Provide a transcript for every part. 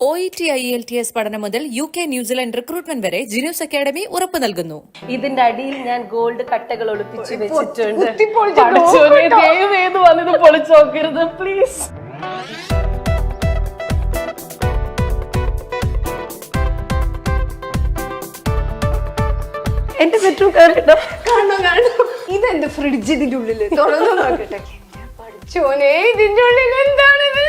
OET IELTS പഠനം മുതൽ UK New Zealand recruitment വരെ ജിനൂസ് അക്കാഡമി ഉറപ്പ് നൽകുന്നു. ഇതിന്റെ അടിയിൽ ഞാൻ ഗോൾഡ് കട്ടകൾ ഒളിപ്പിച്ച് വെച്ചിട്ടുണ്ട്. വന്നത് പൊളിച്ചു നോക്കരുത് പ്ലീസ്. എന്റെ ബെഡ്റൂം കാണണം. ഇതെന്റെ ഫ്രിഡ്ജ് ഇതിന്റെ ഉള്ളില് തുറന്നു നോക്കട്ടെ. പഠിച്ചോനെ, ഇതിന്റെ ഉള്ളിൽ എന്താണിത്?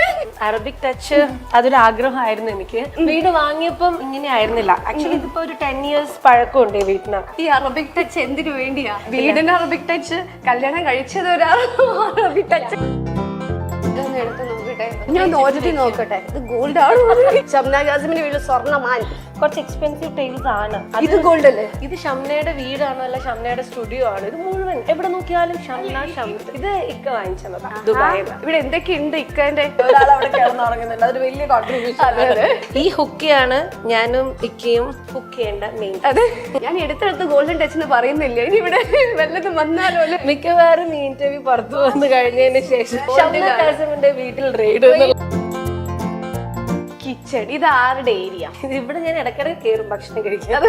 അറബിക് ടച്ച് അതൊരു ആഗ്രഹമായിരുന്നു എനിക്ക്. വീട് വാങ്ങിയപ്പം ഇങ്ങനെ ആയിരുന്നില്ല. ആക്ച്വലി ഇതിപ്പോ ഒരു 10 years പഴക്കമുണ്ട് ഈ വീട്ടിന്. ഈ അറബിക് ടച്ച് എന്തിനു വേണ്ടിയാ? വീടിന് അറബിക് ടച്ച്, കല്യാണം കഴിച്ചത് അറബിക് ടച്ച്. ഇതൊന്ന് എടുത്ത് നോക്കട്ടെ, ഞാൻ നോക്കി നോക്കട്ടെ. ഇത് ഗോൾഡ് ആണ്. ഷംന ജാസിമിന്റെ വീട് സ്വർണ്ണമാൻ. കുറച്ച് എക്സ്പെൻസീവ് ടൈൽസ് ആണ്. ഇത് ഗോൾഡ് അല്ലേ? ഇത് ഷംനയുടെ വീടാണോ അല്ല ഷംനയുടെ സ്റ്റുഡിയോ ആണ്. ഇത് മുഴുവൻ എവിടെ നോക്കിയാലും ഷംന. ഇത് ഇക്ക വാങ്ങിച്ചതാ ദുബായിൽ. ഇവിടെ എന്തൊക്കെയുണ്ട് ഇക്കന്റെ? ഒരാളവിടെ കിടന്നുറങ്ങുന്നുണ്ട്. അതൊരു വലിയ കോൺട്രിബ്യൂഷൻ. ഈ ഹുക്കയാണ് ഞാനും ഇക്കയും ഹുക്ക് ചെയ്യേണ്ട മെയിൻ. അതെ, ഞാൻ എടുത്തെടുത്ത് ഗോൾഡൻ ടച്ച് എന്ന് പറയുന്നില്ല. ഇനി ഇവിടെ വല്ലതും വന്നാലോ? മിക്കവാറും ഈ ഇന്റർവ്യൂ പുറത്തു വന്നു കഴിഞ്ഞതിന് ശേഷം ഷംന കാസിമിന്റെ വീട്ടിൽ റെയ്ഡ്. കിച്ചൺ ഇത് ആരുടെ ഏരിയ? ഇവിടെ ഞാൻ ഇടയ്ക്കിടയ്ക്ക് കയറും ഭക്ഷണം കഴിക്കാൻ.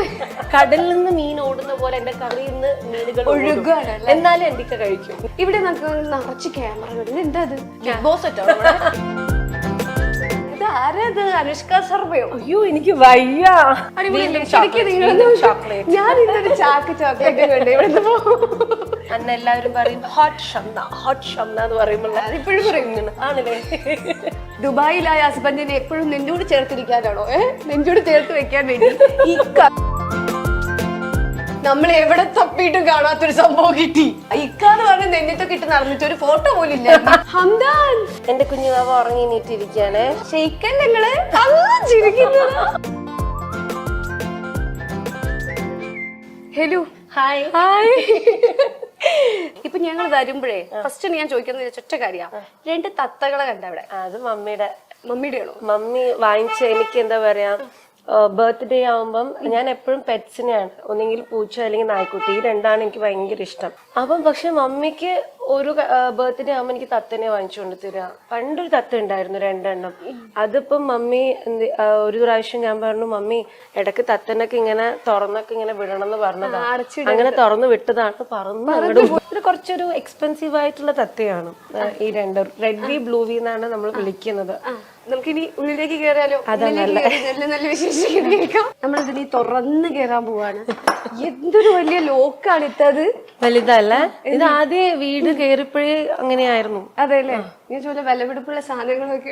കടലിൽ നിന്ന് മീൻ ഓടുന്ന പോലെ എന്റെ കറിയിൽ നിന്ന് മീനുകൾ ഒഴുകാണ്. എന്നാലും എന്തൊക്കെ കഴിക്കും. ഇവിടെ നമുക്ക് നിറച്ച് ക്യാമറകൾ. എന്താ അത്? ബിഗ് ബോസ് ഇത് ആരത്? അനുഷ്ക ശർമ്മയോ? അയ്യോ എനിക്ക് വയ്യ. ഞാൻ ഇന്നൊരു ചാക്ക് ചോക്ലേറ്റ് കണ്ടു. ഇവിടെ അന്ന് എല്ലാവരും പറയും ഹോട്ട് ഷംന, ഹോട്ട് ഷംന എന്ന് പറയുമ്പോൾ അതിപ്പോഴും പറയും. ആണല്ലേ? ദുബായിലായ ഹസ്ബൻഡിനെ എപ്പോഴും നെഞ്ചോട് ചേർത്തിരിക്കാനാണോ? നെഞ്ചോട് ചേർത്ത് വെക്കാൻ വേണ്ടി നമ്മൾ എവിടെ തപ്പിയിട്ടും കാണാത്തൊരു സംഭവം കിട്ടി. ഇക്കാന്ന് പറഞ്ഞ നെഞ്ഞത്തൊക്കെ ഇട്ട് നടന്നിട്ട് ഒരു ഫോട്ടോ പോലും ഇല്ല. ഹംദാൻ, എന്റെ കുഞ്ഞുവാവ ഉറങ്ങി നീറ്റിരിക്കാനേ. ഷെയ്ക്കൻ നിങ്ങള് ചിരിക്കുന്നത്. Hello, hi. ഹായ്. ഇപ്പൊ ഞങ്ങൾ വരുമ്പോഴേ ഫസ്റ്റ് ഞാൻ ചോദിക്കുന്നത് ഒറ്റ കാര്യ, 2 തത്തകളെ കണ്ട അവിടെ. അത് മമ്മിയുടെ. മമ്മിയുടെ ആണോ? മമ്മി വാങ്ങിച്ച. എനിക്ക് എന്താ പറയാ, ബർത്ത്ഡേ ആവുമ്പം ഞാൻ എപ്പോഴും പെറ്റ്സിനെയാണ്, ഒന്നെങ്കിൽ പൂച്ച അല്ലെങ്കിൽ നായ്ക്കുട്ടി. ഈ രണ്ടാണ് എനിക്ക് ഭയങ്കര ഇഷ്ടം. അപ്പം പക്ഷെ മമ്മിക്ക് ഒരു ബർത്ത്ഡേ ആവുമ്പോ എനിക്ക് തത്തനെ വാങ്ങിച്ചുകൊണ്ട് തരിക. പണ്ടൊരു തത്ത ഉണ്ടായിരുന്നു 2 എണ്ണം. അതിപ്പം മമ്മി ഒരു പ്രാവശ്യം ഞാൻ പറഞ്ഞു, മമ്മി ഇടക്ക് തത്തനൊക്കെ ഇങ്ങനെ തുറന്നൊക്കെ ഇങ്ങനെ വിടണം എന്ന് പറഞ്ഞതാ. അങ്ങനെ തുറന്നു വിട്ടതാണ്. പറന്ന് അങ്ങോട്ട്. ഇത് കുറച്ചൊരു എക്സ്പെൻസീവ് ആയിട്ടുള്ള തത്തയാണ് ഈ 2. റെഡ്വി ബ്ലൂവി എന്നാണ് നമ്മൾ വിളിക്കുന്നത്. നമുക്കിനി ഉള്ളിലേക്ക് കയറിയാലോ? നല്ല വിശേഷം കേൾക്കാം. നമ്മളിതിനി തുറന്ന് കയറാൻ പോവാണ്. എന്തൊരു വലിയ ലോക്കാണ് ഇട്ടത്. വലുതല്ല. ഇത് ആദ്യം വീട് കയറിപ്പോഴേ അങ്ങനെയായിരുന്നു. അതെ അല്ലേ? ഞാൻ ചോദിച്ച വിലപിടിപ്പുള്ള സാധനങ്ങളൊക്കെ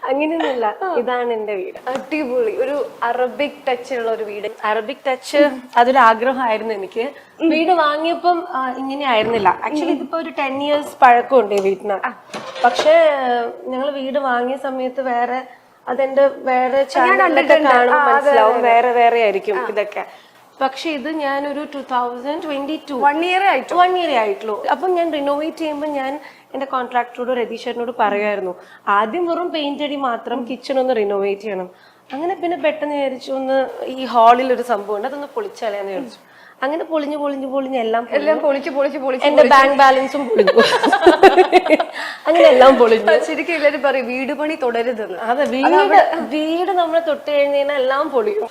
അങ്ങനെയൊന്നുമില്ല. ഇതാണ് എന്റെ വീട്. അടിപൊളി ഒരു അറബിക് ടച്ച് ഉള്ള ഒരു വീട്. അറബിക് ടച്ച് അതൊരു ആഗ്രഹമായിരുന്നു എനിക്ക്. വീട് വാങ്ങിയപ്പം ഇങ്ങനെ ആയിരുന്നില്ല. ആക്ച്വലി ഇതിപ്പോ ഒരു 10 years പഴക്കമുണ്ട് ഈ വീട്ടിന്. പക്ഷെ ഞങ്ങൾ വീട് വാങ്ങിയ സമയത്ത് വേറെ അതെന്റെ വേറെ ചാനലൊക്കെ കാണുമ്പോൾ മനസ്സിലാവും വേറെ വേറെ ആയിരിക്കും ഇതൊക്കെ. പക്ഷെ ഇത് ഞാനൊരു 2022 1 year ആയിട്ടുള്ളൂ. അപ്പം ഞാൻ റിനോവേറ്റ് ചെയ്യുമ്പോൾ ഞാൻ എന്റെ കോൺട്രാക്ടറോട് രതീഷറിനോട് പറയുമായിരുന്നു, ആദ്യം വെറും പെയിന്റ് അടി മാത്രം, കിച്ചൺ ഒന്ന് റിനോവേറ്റ് ചെയ്യണം. അങ്ങനെ പിന്നെ പെട്ടെന്ന് വിചാരിച്ചു ഒന്ന് ഈ ഹാളിൽ ഒരു സംഭവം ഉണ്ട്, അതൊന്ന് പൊളിച്ചാലേന്ന് വിചാരിച്ചു. അങ്ങനെ പൊളിഞ്ഞ് എല്ലാം പൊളിച്ച് എന്റെ ബാങ്ക് ബാലൻസും പൊളിഞ്ഞു. അങ്ങനെ എല്ലാം പൊളിഞ്ഞു. ശരിക്കും എല്ലാവരും പറയും വീട് പണി തുടരുതെന്ന്. അതെ, വീട് നമ്മൾ തൊട്ട് കഴിഞ്ഞാൽ എല്ലാം പൊളിയും.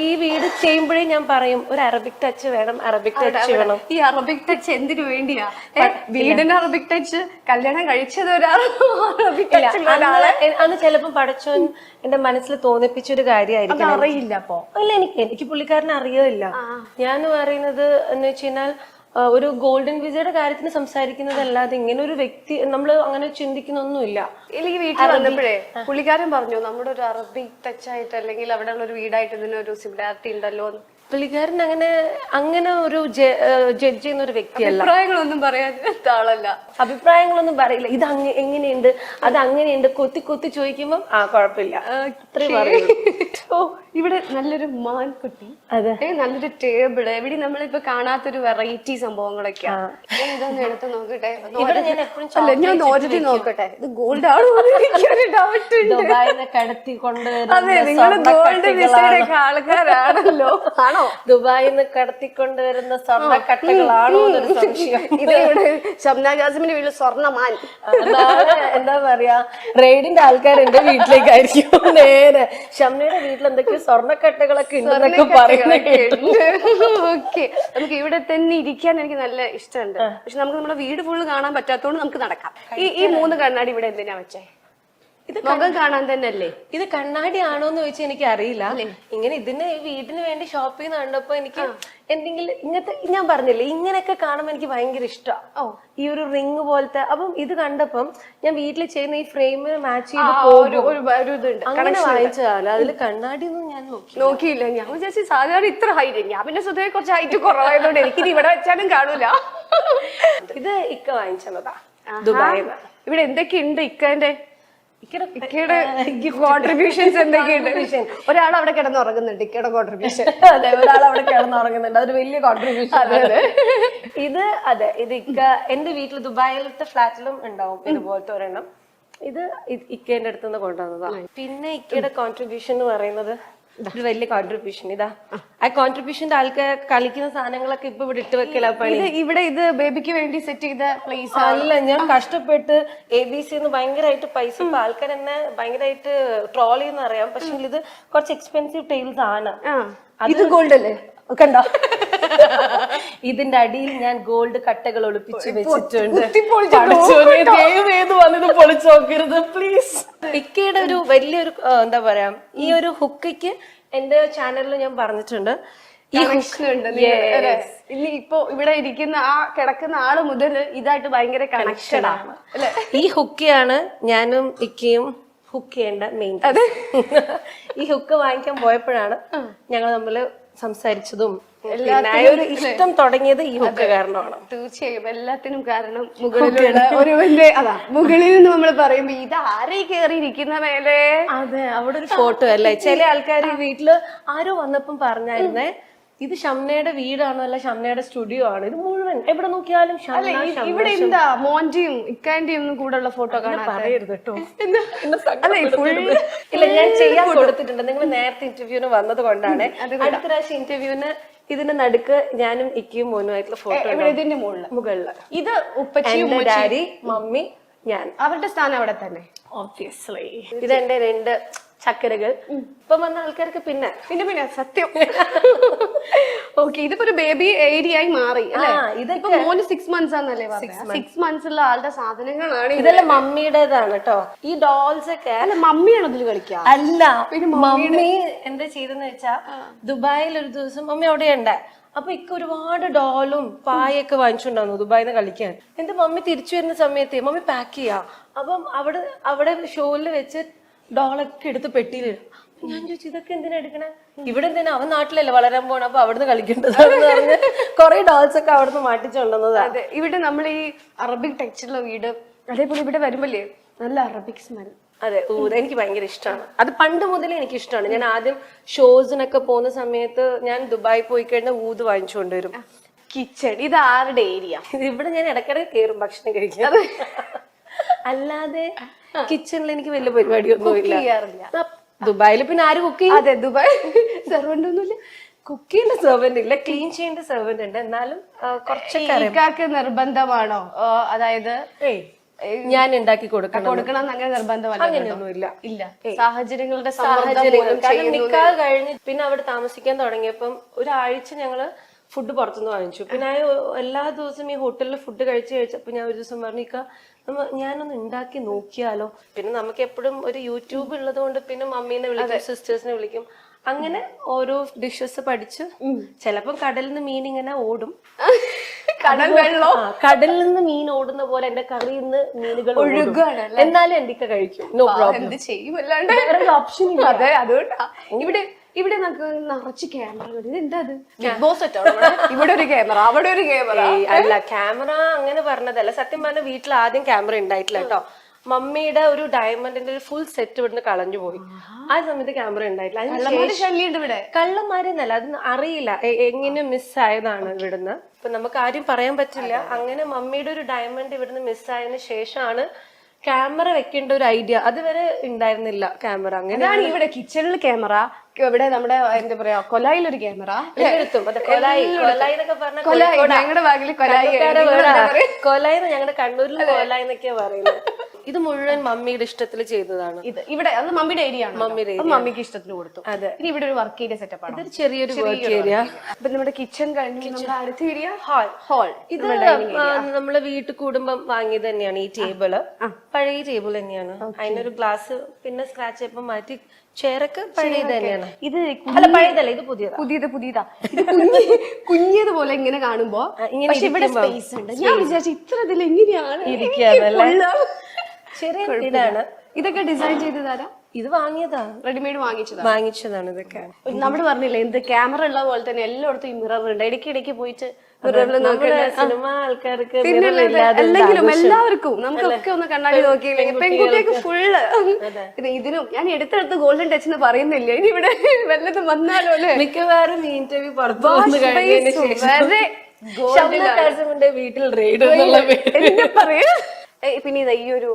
ഈ വീട് ചെയ്യുമ്പോഴേ ഞാൻ പറയും ഒരു അറബിക് ടച്ച് വേണം, അറബിക് ടച്ച് വേണം. ഈ അറബിക് ടച്ച് എന്തിനു വേണ്ടിയാ? വീടിന് അറബിക് ടച്ച്, കല്യാണം കഴിച്ചത് അറബിക് ടച്ച്. അന്ന് ചിലപ്പോ പടച്ചോൻ എന്റെ മനസ്സിൽ തോന്നിപ്പിച്ചൊരു കാര്യമായിരിക്കും. അറിയില്ല അപ്പൊ. അല്ല, എനിക്ക് പുള്ളിക്കാരനെ അറിയില്ല. ഞാൻ പറയുന്നത് എന്ന് വെച്ച് കഴിഞ്ഞാൽ ഒരു ഗോൾഡൻ വിസയുടെ കാര്യത്തിന് സംസാരിക്കുന്നതല്ലാതെ ഇങ്ങനെ ഒരു വ്യക്തി നമ്മൾ അങ്ങനെ ചിന്തിക്കുന്നൊന്നുമില്ല. ഈ വീട്ടിൽ വന്നപ്പോഴേ പുള്ളിക്കാരൻ പറഞ്ഞു നമ്മുടെ ഒരു അറബിക് ടച്ച് ആയിട്ട് അല്ലെങ്കിൽ അവിടെ ഉള്ള ഒരു വീടായിട്ട് ഇതിനൊരു സിമിലാരിറ്റി ഉണ്ടല്ലോ. പുള്ളിക്കാരൻ അങ്ങനെ ഒരു ജഡ്ജ് ചെയ്യുന്ന ഒരു വ്യക്തിയല്ല. അഭിപ്രായങ്ങളൊന്നും പറയാത്ത ആളല്ല. അഭിപ്രായങ്ങളൊന്നും പറയില്ല. ഇത് എങ്ങനെയുണ്ട്, അത് അങ്ങനെയുണ്ട്, കൊത്തി ചോദിക്കുമ്പം കുഴപ്പമില്ല, അത്രയും പറയും. ഇവിടെ നല്ലൊരു മാൻകുട്ടി, അതെ. നല്ലൊരു ടേബിള്, ഇവിടെ നമ്മളിപ്പോ കാണാത്തൊരു വെറൈറ്റി സംഭവങ്ങളൊക്കെയാണ്. ഇതൊന്ന് എടുത്ത് നോക്കട്ടെ. ഇവിടെ ഞാൻ എപ്പോഴും അല്ല, ഞാൻ നോക്കി നോക്കട്ടെ, ഇത് ഗോൾഡ് ആണോ എനിക്കൊരു ഡൗട്ട് ഉണ്ട്. ദുബായിന്ന് കടത്തി അതെ, നിങ്ങൾ ഗോൾഡ് വിസയുടെ ആൾക്കാരാണല്ലോ. ആണോ? ദുബായിന്ന് കടത്തിക്കൊണ്ടുവരുന്ന സ്വർണ്ണക്കട്ടകളാണോ എന്നൊരു സംശയം. ഇത് ഇവിടെ ഷംനാ ജാസിമിന്റെ വീട്ടിൽ സ്വർണ്ണമാൻ. എന്താ പറയാ, റെയ്ഡിന്റെ ആൾക്കാർ എന്റെ വീട്ടിലേക്കായിരിക്കും നേരെ. ഷംനയുടെ വീട്ടിൽ എന്തൊക്കെയോ സ്വർണ്ണക്കട്ടകളൊക്കെ ഉണ്ടെന്നൊക്കെ പറയുന്നത്. ഓക്കെ, നമുക്ക് ഇവിടെ തന്നെ ഇരിക്കാൻ എനിക്ക് നല്ല ഇഷ്ടമുണ്ട്. പക്ഷെ നമുക്ക് നമ്മുടെ വീട് ഫുള്ള് കാണാൻ പറ്റാത്തതുകൊണ്ട് നമുക്ക് നടക്കാം. ഈ 3 കണ്ണാടി ഇവിടെ എന്തിനാ വെച്ചേ? ഇത് മുഖം കാണാൻ തന്നെ അല്ലേ? ഇത് കണ്ണാടി ആണോന്ന് ചോദിച്ചാൽ എനിക്ക് അറിയില്ല. ഇങ്ങനെ ഇതിന് വീടിന് വേണ്ടി ഷോപ്പ് ചെയ്യുന്ന കണ്ടപ്പോ എനിക്ക് എന്തെങ്കിലും ഇങ്ങനത്തെ, ഞാൻ പറഞ്ഞില്ലേ ഇങ്ങനെയൊക്കെ കാണുമ്പോൾ എനിക്ക് ഭയങ്കര ഇഷ്ടമാണ്. ഈ ഒരു റിങ് പോലത്തെ. അപ്പം ഇത് കണ്ടപ്പം ഞാൻ വീട്ടിൽ ചെയ്യുന്ന ഈ ഫ്രെയിമിന് മാച്ച് ചെയ്ത് അങ്ങനെ വാങ്ങിച്ചതാലോ. അതില് കണ്ണാടി ഒന്നും ഞാൻ നോക്കിയില്ല. ഞാൻ വിചാരിച്ചു സാധാരണ ഇത്ര ഹൈറ്റ്. ഞാൻ പിന്നെ സ്വതവേ കുറച്ച് ഹൈറ്റ് കുറവായതുകൊണ്ട് എനിക്കിത് ഇവിടെ വെച്ചാലും കാണൂല. ഇത് ഇക്ക വാങ്ങിച്ചതാ ദുബായിന്ന്. ഇവിടെ എന്തൊക്കെയുണ്ട് ഇക്കന്റെ കോൺട്രിബ്യൂഷൻസ് എന്തൊക്കെയുണ്ട്? ഒരാൾ അവിടെ കിടന്നുറങ്ങുന്നുണ്ട്, ഇക്കയുടെ കോൺട്രിബ്യൂഷൻ. അതെ, ഒരാൾ അവിടെ കിടന്നുറങ്ങുന്നുണ്ട്, അതൊരു വലിയ കോൺട്രിബ്യൂഷൻ. ഇത് ഇക്ക എന്റെ വീട്ടിൽ ദുബായിലത്തെ ഫ്ലാറ്റിലും ഉണ്ടാവും ഇതുപോലത്തെ ഒരെണ്ണം. ഇത് ഇക്കേന്റെ അടുത്തുനിന്ന് കൊണ്ടുവന്നതാ. പിന്നെ ഇക്കയുടെ കോൺട്രിബ്യൂഷൻ എന്ന് പറയുന്നത് ഒരു വലിയ കോൺട്രിബ്യൂഷൻ. ഇതാ ആ കോൺട്രിബ്യൂഷന്റെ ആൾക്കാർ കളിക്കുന്ന സാധനങ്ങളൊക്കെ ഇപ്പൊ ഇവിടെ ഇട്ട് വെക്കല പണി. ഇവിടെ ഇത് ബേബിക്ക് വേണ്ടി സെറ്റ് ചെയ്ത പ്ലേസ് അല്ല, ഞാൻ കഷ്ടപ്പെട്ട് ABC ഭയങ്കരമായിട്ട് പൈസ. ഇപ്പൊ ആൾക്കാർ എന്നെ ഭയങ്കരമായിട്ട് ട്രോൾ ചെയ്യുന്ന അറിയാം. പക്ഷെ ഇത് കുറച്ച് എക്സ്പെൻസീവ് ടൈൽസ് ആണ്. ഇത് ഗോൾഡ് അല്ലേ? കണ്ടോ, ഇതിന്റെ അടിയിൽ ഞാൻ ഗോൾഡ് കട്ടകൾ ഒളിപ്പിച്ച് വെച്ചിട്ടുണ്ട്. വന്നത് പൊളിച്ചു നോക്കരുത് പ്ലീസ്. ഇക്കയുടെ ഒരു വലിയൊരു എന്താ പറയാ, ഈ ഒരു ഹുക്കയ്ക്ക് എന്റെ ചാനലിൽ ഞാൻ പറഞ്ഞിട്ടുണ്ട് ഇനി ഇപ്പൊ ഇവിടെ ഇരിക്കുന്ന ആ കിടക്കുന്ന ആള് മുതൽ ഇതായിട്ട് ഭയങ്കര കണക്ഷൻ ആണ്. ഈ ഹുക്കയാണ് ഞാനും ഇക്കയും ഹുക്ക് ചെയ്യേണ്ട മെയിൻ. ഈ ഹുക്ക് വാങ്ങിക്കാൻ പോയപ്പോഴാണ് ഞങ്ങൾ തമ്മില് സംസാരിച്ചതും ഒരു ഇഷ്ടം തുടങ്ങിയത് ഈ ഹുക്ക് കാരണമാണ്. തീർച്ചയായും എല്ലാത്തിനും കാരണം മുകളിലുള്ള ഒരുവന്റെ അതാ. മുകളിൽ നിന്ന് നമ്മൾ പറയുമ്പോ ഇത് ആരെ കേറിയിരിക്കുന്ന മേലെ. അതെ, അവിടെ ഒരു ഫോട്ടോ അല്ലേ. ചില ആൾക്കാർ വീട്ടില് ആരോ വന്നപ്പം പറഞ്ഞായിരുന്നേ, ഇത് ഷംനയുടെ വീടാണോ അല്ല ഷംനയുടെ സ്റ്റുഡിയോ ആണ്. ഇത് മുഴുവൻ എവിടെ നോക്കിയാലും ഇവിടെ എന്താ മോന്റെയും ഇക്കാന്റെയും ഒന്നും കൂടെ ഉള്ള ഫോട്ടോ കാണാൻ പറയരുത് കേട്ടോ. ഇല്ല, ഞാൻ ചെയ്യാൻ കൊടുത്തിട്ടുണ്ട്. നിങ്ങൾ നേരത്തെ ഇന്റർവ്യൂവിന് വന്നത് കൊണ്ടാണ്. അടുത്ത പ്രാവശ്യം ഇന്റർവ്യൂവിന് ഇതിന്റെ നടുക്ക് ഞാനും ഇക്കയും മോനുമായിട്ടുള്ള ഫോട്ടോ. ഇതിന്റെ മുകളില് ഇത് ഉപ്പച്ചിയും ഡാഡി, മമ്മി, ഞാൻ. അവരുടെ സ്ഥാനം അവിടെ തന്നെ. ഓബ്വിയസ്ലി ഇതെന്റെ 2 ചക്കരകൾ. ഇപ്പൊ വന്ന ആൾക്കാർക്ക് പിന്നെ സത്യം. ഓക്കെ, ഇതിപ്പോ ഒരു ബേബി ഏരിയ ആയി മാറി അല്ലേ? ഇതിപ്പോ മോന് 6 months ആണെന്നല്ലേ പറഞ്ഞത്? 6 months ഉള്ള ആളുടെ സാധനങ്ങളാണ് ഇതെല്ലാം മമ്മിയുടേതാണ് കേട്ടോ. ഈ ഡോൾസ് ഒക്കെ അല്ല, മമ്മിയാണോ ഇതിൽ കളിക്കുക? അല്ല, മമ്മി എന്താ ചെയ്തെന്ന് വെച്ചാ, ദുബായിൽ ഒരു ദിവസം മമ്മി അവിടെ ഉണ്ട്. അപ്പൊ ഇക്ക ഒരുപാട് ഡോളും പായൊക്കെ വാങ്ങിച്ചുണ്ടായിരുന്നു ദുബായിന്ന് കളിക്കാൻ. എന്റെ മമ്മി തിരിച്ചു വരുന്ന സമയത്ത് മമ്മി പാക്ക് ചെയ്യാ. അപ്പം അവിടെ ഷോയില് വെച്ച് ഡോളൊക്കെ എടുത്ത് പെട്ടിയിലിടും. ഞാൻ ചോദിച്ചു, ഇതൊക്കെ എന്തിനാ എടുക്കണേ? ഇവിടെ എന്തിനാ, അവൻ നാട്ടിലല്ലേ വളരാൻ പോണ, അപ്പൊ അവിടുന്ന് കളിക്കേണ്ടതാണെന്ന് പറഞ്ഞ് കുറെ ഡോൾസ് ഒക്കെ അവിടുന്ന് മാറ്റിച്ചുകൊണ്ടുവന്നതാ. അതെ, ഇവിടെ നമ്മൾ ഈ അറബിക് ടെക്സ്ചറുള്ള വീട്, അതേപോലെ ഇവിടെ വരുമ്പല്ലേ നല്ല അറബിക് സ്മെൽ. അതെ, എനിക്ക് ഭയങ്കര ഇഷ്ടമാണ്. അത് പണ്ട് മുതലേ എനിക്ക് ഇഷ്ടമാണ്. ഞാൻ ആദ്യം ഷോസിനൊക്കെ പോകുന്ന സമയത്ത് ഞാൻ ദുബായി പോയി കഴിഞ്ഞാൽ ഊത് വാങ്ങിച്ചുകൊണ്ടുവരും. കിച്ചൺ ഇത് ആരുടെ ഏരിയ? ഇവിടെ ഞാൻ ഇടയ്ക്കിടയ്ക്ക് കയറും ഭക്ഷണം കഴിക്കാൻ. അല്ലാതെ കിച്ചണിൽ എനിക്ക് വലിയ പരിപാടിയൊന്നും ചെയ്യാറില്ല. ദുബായിൽ പിന്നെ ആര് കുക്ക് ചെയ്യും? അതെ, ദുബായ് സെർവന്റ് ഒന്നുമില്ല. കുക്ക് ചെയ്യുന്ന സെർവന്റ് ഇല്ല, ക്ലീൻ ചെയ്യേണ്ട സെർവന്റ് ഉണ്ട്. എന്നാലും കുറച്ചൊക്കെ നിർബന്ധമാണോ? അതായത് ഞാൻ ഉണ്ടാക്കി കൊടുക്കണം അങ്ങനെ നിർബന്ധമല്ല? അങ്ങനെയൊന്നുമില്ല. ഇല്ല, സാഹചര്യങ്ങളുടെ കാരണം നിക്കാഹ് കഴിഞ്ഞ് പിന്നെ അവിടെ താമസിക്കാൻ തുടങ്ങിയപ്പം ഒരാഴ്ച ഞങ്ങള് ഫുഡ് പുറത്തുനിന്ന് വാങ്ങിച്ചു. പിന്നെ എല്ലാ ദിവസവും ഈ ഹോട്ടലിൽ ഫുഡ് കഴിച്ചപ്പോ ഞാൻ ഒരു ദിവസം പറഞ്ഞു, ഞാനൊന്ന് ഉണ്ടാക്കി നോക്കിയാലോ. പിന്നെ നമുക്ക് എപ്പോഴും ഒരു യൂട്യൂബ് ഉള്ളത് കൊണ്ട് പിന്നെ മമ്മീനെ വിളിക്കും, സിസ്റ്റേഴ്സിനെ വിളിക്കും. അങ്ങനെ ഓരോ ഡിഷസ് പഠിച്ച് ചിലപ്പം കടലിൽ നിന്ന് മീൻ ഇങ്ങനെ ഓടും. കടലിൽ നിന്ന് മീൻ ഓടുന്ന പോലെ എന്റെ കറിയിൽ നിന്ന് മീനുകൾ ഒഴുകാണ്. എന്നാലും എന്റെ കഴിക്കും, നോ പ്രോബ്ലം. ചെയ്യും, ഓപ്ഷൻ ഇല്ല. അതെ, അതുകൊണ്ടാ ഇവിടെ നമുക്ക് നിറച്ച് ക്യാമറകൾ. ഇതെന്താ ബിഗ് ബോസ് ഇവിടെ ഒരു ക്യാമറ, അവിടെ ഒരു ക്യാമറ. അല്ല, ക്യാമറ അങ്ങനെ പറഞ്ഞതല്ല. സത്യം പറഞ്ഞ വീട്ടിൽ ആദ്യം ക്യാമറ ഉണ്ടായിട്ടില്ല കേട്ടോ. മമ്മിയുടെ ഒരു ഡയമണ്ടിന്റെ ഒരു ഫുൾ സെറ്റ് ഇവിടുന്ന് കളഞ്ഞു പോയി. ആ സമയത്ത് ക്യാമറ ഉണ്ടായിട്ടില്ല. ശല്യമുണ്ട് ഇവിടെ. കള്ളന്മാരെന്നല്ല, അത് അറിയില്ല എങ്ങനെ മിസ്സായതാണ് ഇവിടുന്ന്. ഇപ്പൊ നമുക്ക് ആരും പറയാൻ പറ്റില്ല. അങ്ങനെ മമ്മിയുടെ ഒരു ഡയമണ്ട് ഇവിടുന്ന് മിസ്സായതിനു ശേഷമാണ് ക്യാമറ വെക്കേണ്ട ഒരു ഐഡിയ. അതുവരെ ഉണ്ടായിരുന്നില്ല ക്യാമറ. അങ്ങനെയാണ് ഇവിടെ കിച്ചണിൽ ക്യാമറ, ഇവിടെ നമ്മുടെ എന്താ പറയാ കൊലായിലൊരു ക്യാമറ, ഞങ്ങളുടെ ബാഗിൽ കൊലായി ഞങ്ങളുടെ കണ്ണൂരിൽ കൊലായി എന്നൊക്കെയാ പറയുന്നത്. ഇത് മുഴുവൻ മമ്മിയുടെ ഇഷ്ടത്തിൽ ചെയ്തതാണ്. ഇത് ഇവിടെ അത് മമ്മിയുടെ ഏരിയ ആണ്. മമ്മിക്ക് ഇഷ്ടത്തിന് കൊടുത്തു. അതെ. ഇനി ഇവിടെ ഒരു വർക്ക് ഏരിയ സെറ്റപ്പ് ആണ്. ഇതൊരു ചെറിയൊരു വർക്ക് ഏരിയ. അപ്പൊ നമ്മുടെ കിച്ചൺ കഴിഞ്ഞു. നമ്മുടെ അടുത്ത ഏരിയ ഹാൾ. ഇത് നമ്മള് വീട്ടിൽ കൂടുമ്പം വാങ്ങിയത് തന്നെയാണ്. ഈ ടേബിള് പഴയ ടേബിൾ തന്നെയാണ്. അതിനൊരു ഗ്ലാസ് പിന്നെ സ്ക്രാച്ച് ചെയ്യപ്പം മാറ്റി. ചെയറൊക്കെ പഴയത് തന്നെയാണ്. ഇത് അല്ല പഴയതല്ല, ഇത് പുതിയതാ. ഇത് കുഞ്ഞതുപോലെ ഇങ്ങനെ കാണുമ്പോ ഇവിടെ സ്പേസ് ഉണ്ട്. ഞാൻ വിചാരിച്ചു ഇത്ര ഇതിൽ എങ്ങനെയാണ് ഇരിക്കാന്നല്ലേ. ചെറിയ ഇതാണ്. ഇതൊക്കെ ഡിസൈൻ ചെയ്തതാരാ? ഇത് വാങ്ങിയതാ, റെഡിമെയ്ഡ് വാങ്ങിച്ചതാണ്. ഇതൊക്കെ നമ്മൾ പറഞ്ഞില്ലേ എന്ത് ക്യാമറ ഉള്ള പോലെ തന്നെ എല്ലായിടത്തും ഈ മിറർ ഉണ്ട്. ഇടയ്ക്കിടയ്ക്ക് പോയിട്ട് സിനിമ ആൾക്കാർക്ക് അല്ലെങ്കിലും എല്ലാവർക്കും നമുക്കൊക്കെ ഒന്ന് കണ്ണാടി നോക്കിയില്ലേ. പെൺകുട്ടിയൊക്കെ ഫുള്ള് ഇതിനും ഞാൻ എടുത്തെടുത്ത് ഗോൾഡൻ ടച്ച് എന്ന് പറയുന്നില്ല. ഇനി ഇവിടെ വല്ലതും വന്നാലോ അല്ലെ. മിക്കവാറും ഇന്റർവ്യൂ പുറത്തു വന്നു കഴിഞ്ഞതിന് ശേഷം വീട്ടിൽ റെയ്ഡ് പറയാ. പിന്നെ ഈ ഒരു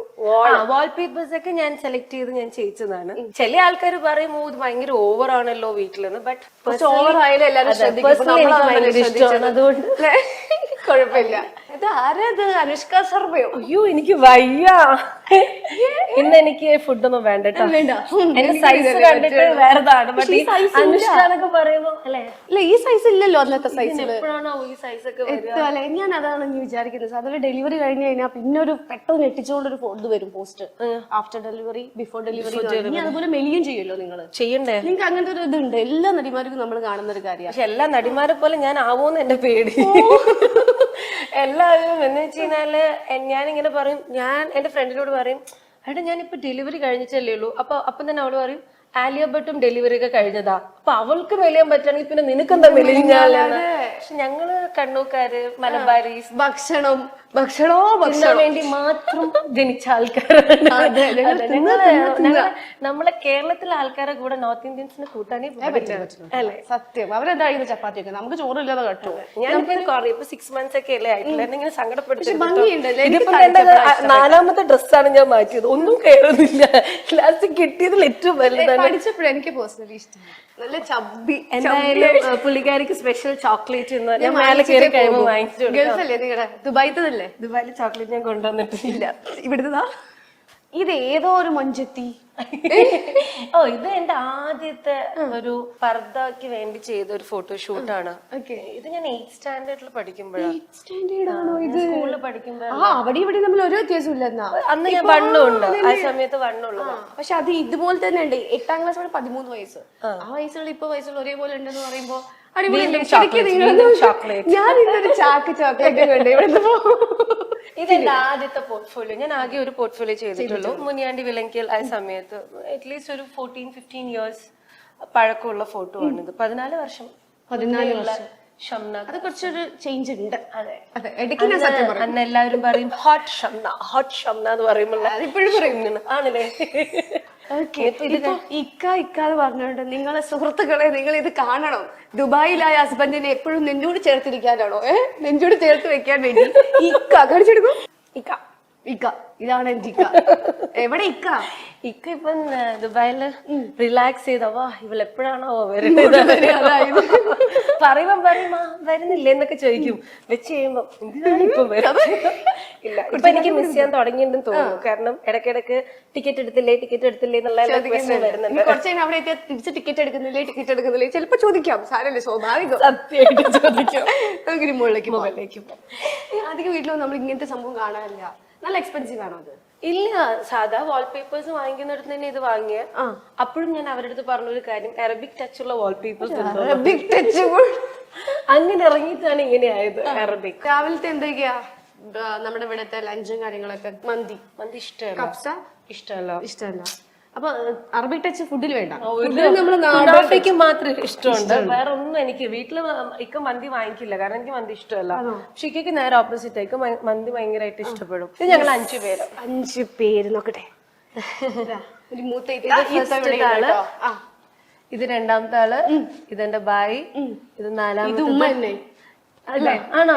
വാൾപേപ്പേഴ്സ് ഒക്കെ ഞാൻ സെലക്ട് ചെയ്ത് ഞാൻ ചെയ്യിച്ചതാണ്. ചില ആൾക്കാർ പറയും ഇത് ഭയങ്കര ഓവർ ആണല്ലോ വീട്ടിലെന്ന്. ബട്ട് ഓവർ ആയാലും എല്ലാവരും ശ്രദ്ധിക്കും. അതുകൊണ്ട് കുഴപ്പമില്ല. ഇത് ആരത്? അനുഷ്ക ശർമ്മയോ? അയ്യോ എനിക്ക് വയ്യ. ഇന്ന് എനിക്ക് ഫുഡൊന്നും വേണ്ട കേട്ടോ. എന്റെ സൈസ് കണ്ടിട്ട് വേറെതാണ്. അനുഷ്കാന്നൊക്കെ പറയുമ്പോ അല്ലെ ഈ സൈസ് ഇല്ലല്ലോ അന്നത്തെ സൈസിൽ. എപ്പോഴാണോ ഈ സൈസ് ഒക്കെ? ഞാൻ അതാണ് വിചാരിക്കുന്നത്. അതുപോലെ ഡെലിവറി കഴിഞ്ഞ് കഴിഞ്ഞാൽ പിന്നെ ഒരു പെട്ടെന്ന് ഞെട്ടിച്ചുകൊണ്ടൊരു ഇത് വരും post. After delivery, before delivery. അതുപോലെ മെലിയും ചെയ്യുമല്ലോ നിങ്ങൾ. ചെയ്യണ്ടേ? നിങ്ങൾക്ക് അങ്ങനത്തെ ഒരു ഇതുണ്ട്. എല്ലാ നടിമാർക്കും നമ്മൾ കാണുന്ന ഒരു കാര്യമാണ്. പക്ഷെ എല്ലാ നടിമാരെ പോലെ ഞാൻ ആവോന്ന് എന്റെ പേടി. എല്ലാവരും എന്ന് വെച്ച് കഴിഞ്ഞാല് ഞാനിങ്ങനെ പറയും. ഞാൻ എന്റെ ഫ്രണ്ടിനോട് പറയും, എടാ ഞാനിപ്പോ ഡെലിവറി കഴിഞ്ഞിട്ടല്ലേ ഉള്ളൂ. അപ്പം തന്നെ അവള് പറയും ആലിയ ഭട്ടും ഡെലിവറി ഒക്കെ കഴിഞ്ഞതാ. അപ്പൊ അവൾക്ക് മെലിയാൻ പറ്റുകയാണെങ്കിൽ പിന്നെ നിനക്കെന്താ മെലിഞ്ഞാലെന്ന്. പക്ഷെ ഞങ്ങള് കണ്ണൂക്കാര് മലബാരീസ് ഭക്ഷണോ വേണ്ടി മാത്രം ജനിച്ച ആൾക്കാരാണ്. നമ്മളെ കേരളത്തിലെ ആൾക്കാരെ കൂടെ നോർത്ത് ഇന്ത്യൻസിന് കൂട്ടാനേ അല്ലേ? സത്യം. അവരെന്തായാലും ചപ്പാത്തി ഒക്കെ നമുക്ക് ചോറില്ലാതെ കേട്ടോ. ഞാനിപ്പോ ഇപ്പൊ 6 months ഒക്കെ അല്ലേ ആയിട്ടില്ല. ഇങ്ങനെ സങ്കടപ്പെടുത്തി. നാലാമത്തെ ഡ്രസ്സാണ് ഞാൻ മാറ്റിയത്. ഒന്നും കയറുന്നില്ല. ലാസ്റ്റ് കിട്ടിയതിൽ ഏറ്റവും വലുതാണ്. പഠിച്ചപ്പോഴും എനിക്ക് പേഴ്സണലി ഇഷ്ടമാണ്. നല്ല ചബ്ബി. എന്തായാലും പുള്ളിക്കാരിക്ക് സ്പെഷ്യൽ ചോക്ലേറ്റ് ഞാൻ മേലെ കയറി കഴിയുമ്പോൾ വാങ്ങിച്ചു. ഗൾഫല്ലേ നിങ്ങളുടെ? ദുബായിത്തതല്ലേ? ദുബായില് ചോക്ലേറ്റ് ഞാൻ കൊണ്ടുവന്നിട്ടില്ല. ഇവിടുന്നതാ. ഇത് ഏതോ ഒരു മൊഞ്ചത്തി. ഇത് എന്റെ ആദ്യത്തെ ഒരു പർദ്ദക്ക് വേണ്ടി ചെയ്ത ഒരു ഫോട്ടോഷൂട്ടാണ്. ഇത് ഞാൻ 8th സ്റ്റാൻഡേർഡിൽ പഠിക്കുമ്പോഴാണ്. സ്കൂളിൽ പഠിക്കുമ്പോ അവിടെ ഇവിടെ നമ്മൾ ഒരു വ്യത്യാസമില്ല. അന്ന് ഞാൻ വണ്ണമുണ്ട്. ആ സമയത്ത് വണ്ണുള്ളത്. പക്ഷെ അത് ഇതുപോലെ തന്നെ ഉണ്ട്. 8ാം ക്ലാസ് വരെ 13 വയസ്സ്. ആ വയസ്സുകൾ ഇപ്പൊ വയസ്സുകൾ ഒരേപോലെ ഉണ്ടെന്ന് പറയുമ്പോ ഞാൻ ഇന്നൊരു ചാക്ക് ചോക്ലേറ്റ് കണ്ടു. ഇതെന്റെ ആദ്യത്തെ പോർട്ട്ഫോളിയോ. ഞാൻ ആകെ ഒരു പോർട്ട്ഫോളിയോ ചെയ്തിട്ടുള്ളൂ. മുനിയാണ്ടി വിലങ്കിയൽ ആ സമയത്ത് അറ്റ്ലീസ്റ്റ് ഒരു 14-15 years പഴക്കമുള്ള ഫോട്ടോ ആണ് ഇത്. 14 വർഷം ഷംന. അത് കുറച്ചൊരു ചേഞ്ച് ഉണ്ട്. അതെ അന്ന് എല്ലാവരും പറയും ഹോട്ട് ഷംന എന്ന് പറയുമ്പോൾ ഇപ്പോഴും പറയുന്നു ആണല്ലേ? ഇക്കാന്ന് പറഞ്ഞോണ്ട് നിങ്ങളെ സുഹൃത്തുക്കളെ നിങ്ങൾ ഇത് കാണണം. ദുബായിലായ ഹസ്ബൻഡിനെ എപ്പോഴും നെഞ്ചോട് ചേർത്തിരിക്കാനാണോ? നെഞ്ചോട് ചേർത്ത് വെക്കാൻ വേണ്ടി ഇക്ക കാണിച്ചെടുക്കും. ഇക്ക ഇതാണ് എന്റെ ഇക്ക. എവിടെ ഇക്ക? ഇക്ക ഇപ്പം ദുബായില് റിലാക്സ് ചെയ്തവാ ഇവളെപ്പോഴാണോ വരുന്നത് പറയുമ്പോ വരുന്നില്ല എന്നൊക്കെ ചോദിക്കും. വെച്ച് കഴിയുമ്പോ എന്തിനാണ് ഇപ്പൊ ഇല്ല. ഇപ്പൊ എനിക്ക് മിസ് ചെയ്യാൻ തുടങ്ങിയിട്ടുണ്ടെന്ന് തോന്നുന്നു. കാരണം ഇടയ്ക്കിടയ്ക്ക് ടിക്കറ്റ് എടുത്തില്ലേ എന്നുള്ള വരുന്നുണ്ട്. കുറച്ച് കഴിഞ്ഞാൽ അവിടെ എത്തിയാൽ തിരിച്ച് ടിക്കറ്റ് എടുക്കുന്നില്ലേ ചിലപ്പോ ചോദിക്കാം. സാരല്ലേ, സ്വാഭാവികം. സത്യമായിട്ട് ചോദിക്കാം. നമുക്ക് മുകളിലേക്ക് അധികം വീട്ടിലൊന്നും നമ്മൾ ഇങ്ങനത്തെ സംഭവം കാണാനില്ല. നല്ല എക്സ്പെൻസീവ് ആണോ അത്? ഇല്ല, സാധാ വാൾപേപ്പേഴ്സ് വാങ്ങിക്കുന്നിടത്ത് തന്നെ ഇത് വാങ്ങിയ. അപ്പോഴും ഞാൻ അവരുടെ അടുത്ത് പറഞ്ഞൊരു കാര്യം, അറബിക് ടച്ച് ഉള്ള വാൾപേപ്പേഴ്സ് അറബിക് ടച്ച് അങ്ങനെ ഇറങ്ങിയിട്ടാണ് ഇങ്ങനെ ആയത്. അറബിക് രാവിലത്തെ എന്തൊക്കെയാ നമ്മുടെ ഇവിടുത്തെ ലഞ്ചും കാര്യങ്ങളൊക്കെ? മന്തി ഇഷ്ടമല്ല. ഇഷ്ടമല്ല. അപ്പൊ അറബിക് ടച്ച് ഫുഡിൽ വേണ്ട. കുനാഫയ്ക്ക് മാത്രം ഇഷ്ടമുണ്ട്, വേറെ ഒന്നും എനിക്ക് വീട്ടില് ഇക്ക മന്തി വാങ്ങിക്കില്ല, കാരണം എനിക്ക് മന്തി ഇഷ്ടമല്ല. പക്ഷെ ഇക്കയ്ക്ക് നേരെ ഓപ്പോസിറ്റ് ആയിരിക്കും, മന്തി ഭയങ്കരമായിട്ട് ഇഷ്ടപ്പെടും. ഇത് ഞങ്ങൾ 5 പേര് നോക്കട്ടെ. ഒരു മൂത്ത ഇത് രണ്ടാമത്തെ ആള്, ഇതെന്റെ ബായി, ഇത് നാലാമത്തെ. ഉമ്മ തന്നെ അല്ലേ? ആണോ?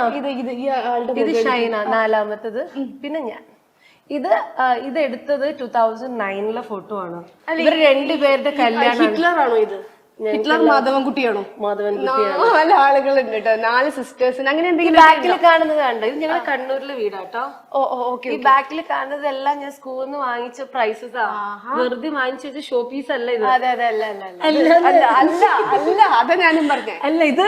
ഇത് ഷൈന നാലാമത്തത്, പിന്നെ ഞാൻ. ഇത് എടുത്തത് 2009 ഫോട്ടോ ആണ്. ഇവർ രണ്ടുപേരുടെ കല്യാണം. ഹിറ്റ്ലർ ആണോ ഇത്? ഹിറ്റ്ലർ മാധവൻകുട്ടിയാണോ? മാധവൻകുട്ടിയാണ്. 4 ആളുകളുണ്ട് കേട്ടോ, 4 സിസ്റ്റേഴ്സിന്. അങ്ങനെ എന്തെങ്കിലും ബാക്കിൽ കാണുന്നത് കണ്ടോ? ഇത് ഞങ്ങൾ കണ്ണൂരിലെ വീടാട്ടോ. ഓക്കെ. ഈ ബാക്കിൽ കാണുന്നതെല്ലാം ഞാൻ സ്കൂളിൽ നിന്ന് വാങ്ങിച്ച പ്രൈസസ് ആ, വെറുതെ വാങ്ങിച്ചു വെച്ച ഷോ പീസ് അല്ല ഇത്. അതെ അല്ല അതാ ഞാനും പറഞ്ഞേ. അല്ല, ഇത്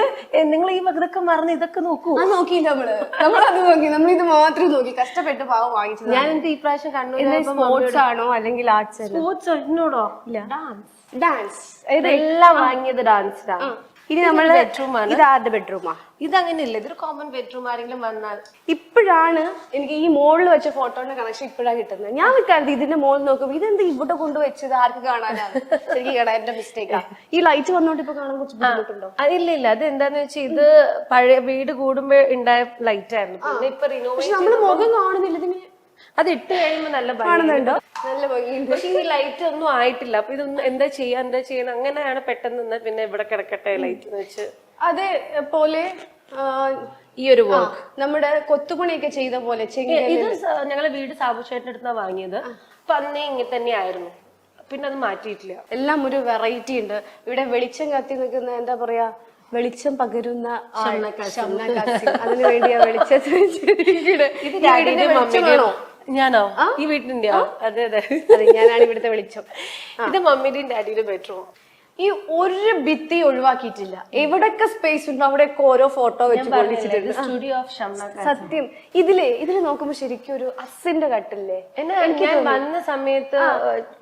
നിങ്ങൾ ഈ ഇതൊക്കെ മറന്ന് ഇതൊക്കെ നോക്കൂ. നോക്കി നമ്മളത് നോക്കി, നമ്മൾ ഇത് മാത്രം നോക്കി കഷ്ടപ്പെട്ട് പാവം വാങ്ങിച്ചത്. ഞാൻ എന്ത് ഈ പ്രാവശ്യം കണ്ണൂർ സ്പോർട്സ് ആണോ അല്ലെങ്കിൽ ആർട്സ്? സ്പോർട്സ് എന്നോടോ? ഡാൻസ്. ഇതെല്ലാം വാങ്ങിയത് ഡാൻസിലാണ്. ഇനി നമ്മള് ബെഡ്റൂം ആണ്. ഇത് ആരുടെ ബെഡ്റൂമാ? ഇതങ്ങനെയല്ല, ഇതൊരു കോമൺ ബെഡ്റൂം. ആരെങ്കിലും വന്നാൽ ഇപ്പോഴാണ് എനിക്ക് ഈ മോളിൽ വെച്ച ഫോട്ടോന്റെ കണക്ഷൻ ഇപ്പോഴാണ് കിട്ടുന്നത്. ഞാൻ വിൽക്കാറുണ്ട് ഇതിന്റെ മോളിൽ നോക്കുമ്പോ ഇതെന്ത് ഇവിടെ കൊണ്ടുവച്ചത്, ആർക്ക് കാണാനാണ്? ശരിക്കും കാണാൻ എന്റെ മിസ്റ്റേക്കാ. ഈ ലൈറ്റ് വന്നോണ്ട് ഇപ്പൊ കാണാൻ കുറച്ച് ബുദ്ധിമുട്ടുണ്ടോ? ഇല്ല, അത് എന്താന്ന് വെച്ചാൽ ഇത് പഴയ വീട് കൂടുമ്പോ ഉണ്ടായ ലൈറ്റ് ആയിരുന്നു. പിന്നെ ഇപ്പൊ റിനോവേഷൻ നമ്മള് മുഖം കാണുന്നില്ല ഇതിന്. അത് ഇട്ട് കഴിയുമ്പോ നല്ല കാണുന്നുണ്ടോ? നല്ല ഭംഗിയുണ്ട്. പക്ഷെ ഈ ലൈറ്റ് ഒന്നും ആയിട്ടില്ല. അപ്പൊ ഇതൊന്നും എന്താ ചെയ്യണം, അങ്ങനെയാണ് പെട്ടെന്ന് പിന്നെ ഇവിടെ കിടക്കട്ടെ ലൈറ്റ് എന്ന് വെച്ച്. അതേപോലെ ഈ ഒരു വർക്ക് നമ്മുടെ കൊത്തുപണിയൊക്കെ ചെയ്ത പോലെ ഇത് ഞങ്ങളെ വീട് സാബുചേട്ടൻ്റെ അടുത്താ വാങ്ങിയത്. അപ്പൊ അന്നേ ഇങ്ങനെ തന്നെ ആയിരുന്നു, പിന്നെ അത് മാറ്റിയിട്ടില്ല. എല്ലാം ഒരു വെറൈറ്റി ഉണ്ട്. ഇവിടെ വെളിച്ചം കത്തി നിൽക്കുന്ന, എന്താ പറയാ, വെളിച്ചം പകരുന്ന അതിനു വേണ്ടിയാ വെളിച്ചം. ഞാനോ? ഈ വീട്ടിന്റെ? അതെ അതെ, ഞാനാണ് ഇവിടുത്തെ വെളിച്ചം. ഇത് മമ്മിയുടെയും ഡാഡിയുടെ ബെഡ്റൂം. ഈ ഒരു ഭിത്തി ഒഴിവാക്കിയിട്ടില്ല. എവിടൊക്കെ സ്പേസ് ഉണ്ടോ അവിടെയൊക്കെ ഓരോ ഫോട്ടോ വെച്ച് സ്റ്റുഡിയോ ഓഫ് ഷംന. സത്യം. ഇതില് നോക്കുമ്പോ ശരിക്കും ഒരു അസിന്റെ കട്ടില്ലേ? ഞാൻ വന്ന സമയത്ത്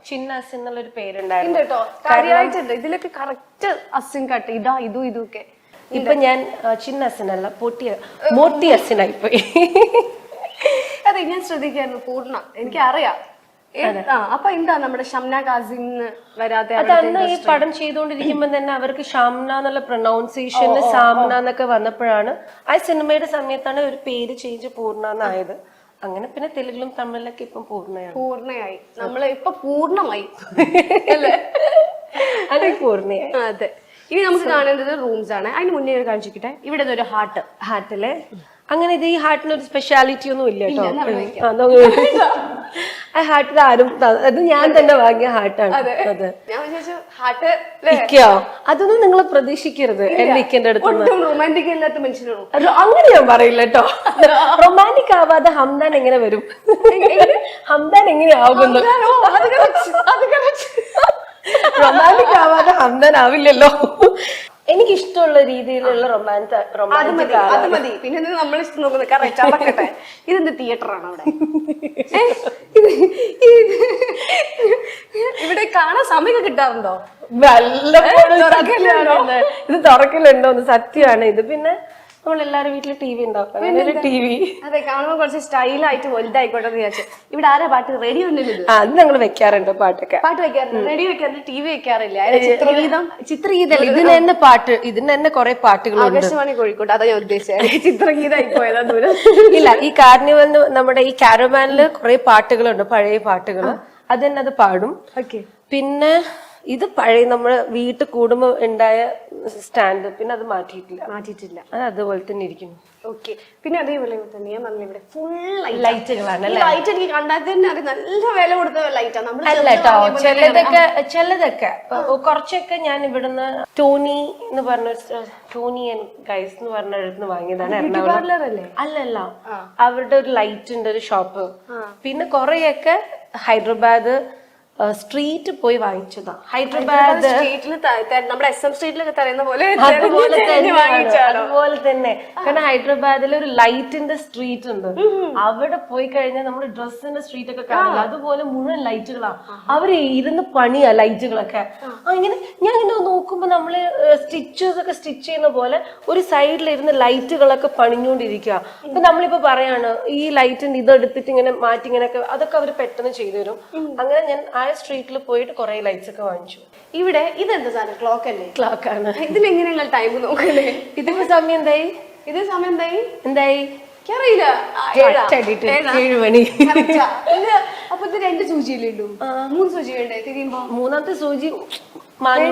ചിന്ന അസ് എന്നുള്ളൊരു പേരുണ്ടായിരുന്നു കേട്ടോ. കാര്യമായിട്ടുണ്ട് ഇതിലൊക്കെ കറക്റ്റ് അസിൻ കട്ട്. ഇതൊക്കെ ഇപ്പൊ ഞാൻ ചിന്ന അസിനല്ല, മോട്ടി അസിനായിപ്പോയി. അതെ, ഞാൻ ശ്രദ്ധിക്കായിരുന്നു പൂർണ്ണ. എനിക്കറിയാം. അപ്പൊ എന്താ നമ്മുടെ ഷംന കാസിം വരാതെ? അതന്ന് ഈ പടം ചെയ്തുകൊണ്ടിരിക്കുമ്പോ തന്നെ അവർക്ക് ഷംന എന്നുള്ള പ്രൊനൗൺസിയേഷന് സാംന എന്നൊക്കെ വന്നപ്പോഴാണ് ആ സിനിമയുടെ സമയത്താണ് ഒരു പേര് ചേഞ്ച് പൂർണ്ണ എന്നായത്. അങ്ങനെ പിന്നെ തെലുങ്കിലും തമിഴിലൊക്കെ ഇപ്പം പൂർണ്ണയായി. നമ്മള് ഇപ്പൊ പൂർണ്ണമായി അല്ലെ? പൂർണ്ണയായി. അതെ. ഇനി നമുക്ക് കാണേണ്ടത് റൂംസ് ആണ്. അതിന് മുന്നേ കാണിച്ചിട്ടെ. ഇവിടെ ഒരു ഹാർട്ടില് അങ്ങനെ ഇത് ഈ ഹാർട്ടിന് ഒരു സ്പെഷ്യാലിറ്റി ഒന്നും ഇല്ല കേട്ടോ. ആ ഹാർട്ടിൽ ആരും, അത് ഞാൻ തന്നെ വാങ്ങിയ ഹാർട്ടാണ്. അതൊന്നും നിങ്ങൾ പ്രതീക്ഷിക്കരുത് എന്റെ ഇക്കന്റെ അടുത്ത്. റൊമാൻറ്റിക് അല്ലാത്ത മനുഷ്യനാണോ? അങ്ങനെ ഞാൻ പറയില്ല കേട്ടോ. റൊമാൻറ്റിക് ആവാതെ ഹംദാൻ എങ്ങനെ വരും? ഹംദാൻ എങ്ങനെ ആകുന്നു? റൊമാൻറ്റിക് ആവാതെ ഹംദാൻ ആവില്ലല്ലോ. എനിക്ക് ഇഷ്ടമുള്ള രീതിയിലുള്ള അത് മതി. പിന്നെ നമ്മൾ ഇഷ്ടം നോക്കുന്നത് കറക്റ്റ് അടക്കട്ടെ. ഇതെന്ത് തിയേറ്റർ ആണ് അവിടെ? ഇവിടെ കാണാൻ സമയം കിട്ടാറുണ്ടോ? ഇത് തുറക്കലുണ്ടോന്ന് സത്യമാണ്. ഇത് പിന്നെ നമ്മളെല്ലാരും വീട്ടില് TV ഉണ്ടാവും. TV അതെ, കാണുമ്പോ കുറച്ച് സ്റ്റൈലായിട്ട് വലുതായിക്കോട്ടെ എന്ന് വിചാരിച്ചു. ഇവിടെ ആരാ പാട്ട്? റേഡിയോ ഉണ്ടല്ലോ. അത് ഞങ്ങൾ വെക്കാറുണ്ട്. പാട്ട് വെക്കാറുണ്ട്. റേഡിയോ വെക്കാറുണ്ട്. TV വെക്കാറില്ല. ചിത്രഗീതം ഇതിന് തന്നെ പാട്ട്, ഇതിന് തന്നെ കുറെ പാട്ടുകളുണ്ട്. ആകാശവാണി കോഴിക്കോട്, അതാ ഞാൻ ഉദ്ദേശിച്ചത്. ചിത്രഗീതമായി പോയതാ ദൂരം. ഇല്ല, ഈ കാർണിവലിന് നമ്മുടെ ഈ കാരവാനില് കുറെ പാട്ടുകളുണ്ട്, പഴയ പാട്ടുകൾ. അത് തന്നെ അത് പാടും. പിന്നെ ഇത് പഴയ നമ്മള് വീട്ടിൽ കൂടുമ്പോ ഉണ്ടായ സ്റ്റാൻഡ്, പിന്നെ അത് മാറ്റിയിട്ടില്ല. അത് അതുപോലെ തന്നെ ഇരിക്കുന്നു. ഓക്കെ. പിന്നെ അതേപോലെ തന്നെ ഞാൻ പറഞ്ഞ ഇവിടെ ഫുൾ ലൈറ്റുകളാണ്. ലൈറ്റ് എനിക്ക് കണ്ടാൽ തന്നെ അത് നല്ല വില കൊടുത്ത ലൈറ്റാണ്. അല്ല കേട്ടോ, ചിലതൊക്കെ കുറച്ചൊക്കെ ഞാൻ ഇവിടുന്ന് ടോണി എന്ന് പറഞ്ഞ ടോണി ആൻഡ് ഗൈസ് എന്ന് പറഞ്ഞ അടുത്ത് വാങ്ങിയതാണ്. എറണാകുളം. അല്ലല്ല, അവരുടെ ഒരു ലൈറ്റ് ഉണ്ട്, ഒരു ഷോപ്പ്. പിന്നെ കുറെയൊക്കെ ഹൈദരാബാദ് സ്ട്രീറ്റ് പോയി വാങ്ങിച്ചതാ. ഹൈദരാബാദ് നമ്മുടെ SM സ്ട്രീറ്റിലൊക്കെ തരുന്ന പോലെ അതുപോലെ തന്നെ. കാരണം ഹൈദരാബാദിൽ ഒരു ലൈറ്റിന്റെ സ്ട്രീറ്റ് ഉണ്ട്. അവിടെ പോയി കഴിഞ്ഞാൽ നമ്മുടെ ഡ്രസ്സിന്റെ സ്ട്രീറ്റ് ഒക്കെ കാണില്ല, അതുപോലെ മുഴുവൻ ലൈറ്റുകളാണ്. അവര് ഇരുന്ന് പണിയാ ലൈറ്റുകളൊക്കെ. ഇങ്ങനെ ഞാൻ ഇങ്ങനെ നോക്കുമ്പോ നമ്മള് സ്റ്റിച്ചസ് ഒക്കെ സ്റ്റിച്ച് ചെയ്യുന്ന പോലെ ഒരു സൈഡിലിരുന്ന് ലൈറ്റുകളൊക്കെ പണിഞ്ഞുകൊണ്ടിരിക്കുക. അപ്പൊ നമ്മളിപ്പോ പറയാണ് ഈ ലൈറ്റിന്റെ ഇതെടുത്തിട്ട് ഇങ്ങനെ മാറ്റി ഇങ്ങനെയൊക്കെ, അതൊക്കെ അവര് പെട്ടെന്ന് ചെയ്തു തരും. അങ്ങനെ ഞാൻ ആ താഴെ സ്ട്രീറ്റിൽ പോയിട്ട് കുറെ ലൈറ്റ്സ് ഒക്കെ വാങ്ങിച്ചു. ഇവിടെ ഇതെന്താ സാധനം? ക്ലോക്ക് അല്ലേ? ക്ലോക്ക് ആണ്. ഇതിലെങ്ങനെയുള്ള ടൈം നോക്കല്ലേ? ഇതിപ്പോ സമയം എന്തായി? ഇത് സമയം എന്തായി? എന്തായി? എനിക്കറിയില്ല. 7 മണി. അപ്പൊ ഇത് 2 സൂചിയല്ലേ ഉള്ളൂ? 3 സൂചി വേണ്ടേ തിരിയുമ്പോ? മൂന്നാമത്തെ സൂചി മാറി.